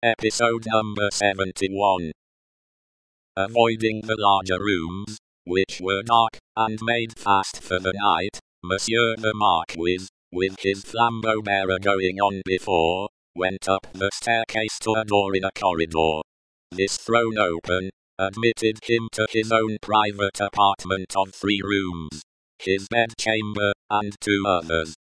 Episode number 71. Avoiding the larger rooms, which were dark, and made fast for the night, Monsieur the Marquis, with his flambeau bearer going on before, went up the staircase to a door in a corridor. This thrown open, admitted him to his own private apartment of 3 rooms, his bedchamber, and 2 others.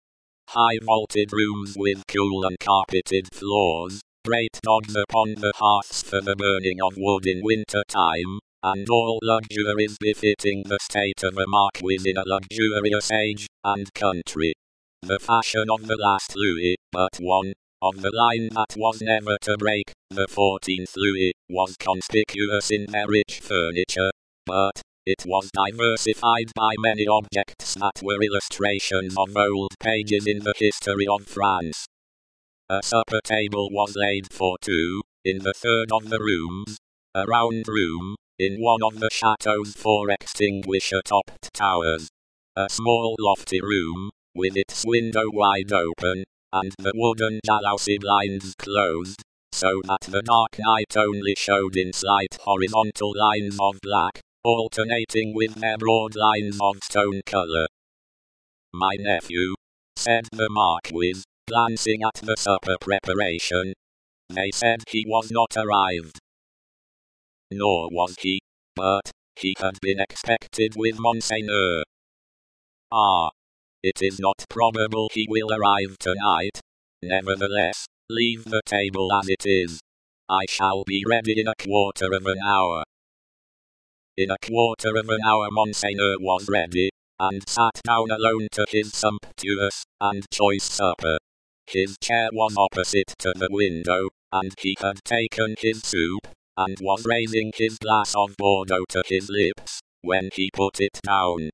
High vaulted rooms with cool uncarpeted floors, great dogs upon the hearths for the burning of wood in winter time, and all luxuries befitting the state of a marquis in a luxurious age and country. The fashion of the last Louis, but one, of the line that was never to break, the 14th Louis, was conspicuous in their rich furniture, but it was diversified by many objects that were illustrations of old pages in the history of France. A supper table was laid for 2, in the third of the rooms, a round room, in one of the chateau's 4 extinguisher-topped towers, a small lofty room, with its window wide open, and the wooden jalousie blinds closed, so that the dark night only showed in slight horizontal lines of black, alternating with their broad lines of stone color. "My nephew," said the Marquis, glancing at the supper preparation. "They said he was not arrived." Nor was he, but he had been expected with Monseigneur. "Ah, it is not probable he will arrive tonight. Nevertheless, leave the table as it is. I shall be ready in a quarter of an hour." In a quarter of an hour Monseigneur was ready, and sat down alone to his sumptuous and choice supper. His chair was opposite to the window, and he had taken his soup, and was raising his glass of Bordeaux to his lips, when he put it down.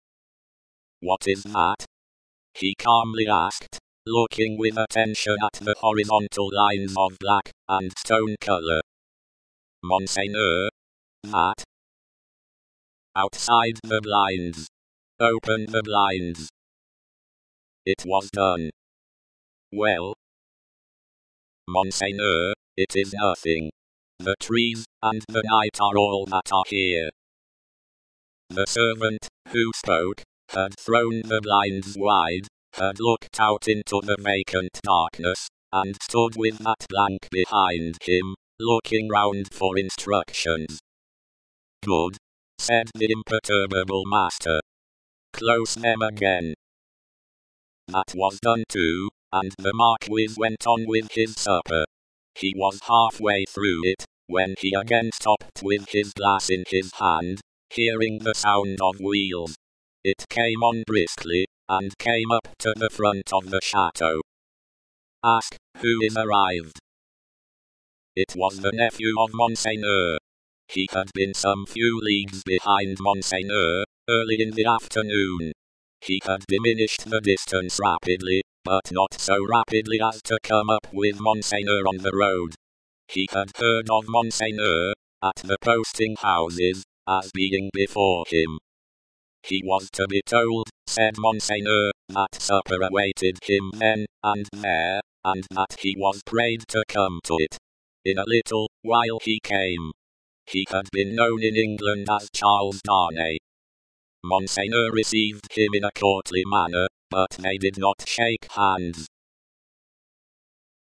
"What is that?" he calmly asked, looking with attention at the horizontal lines of black and stone color. "Monseigneur, that." "Outside the blinds. Open the blinds." It was done. "Well?" "Monseigneur, it is nothing. The trees and the night are all that are here." The servant, who spoke, had thrown the blinds wide, had looked out into the vacant darkness, and stood with that blank behind him, looking round for instructions. "Good," said the imperturbable master. "Close them again." That was done too, and the Marquis went on with his supper. He was halfway through it, when he again stopped with his glass in his hand, hearing the sound of wheels. It came on briskly, and came up to the front of the chateau. "Ask, who is arrived?" It was the nephew of Monseigneur. He had been some few leagues behind Monseigneur, early in the afternoon. He had diminished the distance rapidly, but not so rapidly as to come up with Monseigneur on the road. He had heard of Monseigneur, at the posting houses, as being before him. He was to be told, said Monseigneur, that supper awaited him then and there, and that he was prayed to come to it. In a little while he came. He had been known in England as Charles Darnay. Monseigneur received him in a courtly manner, but they did not shake hands.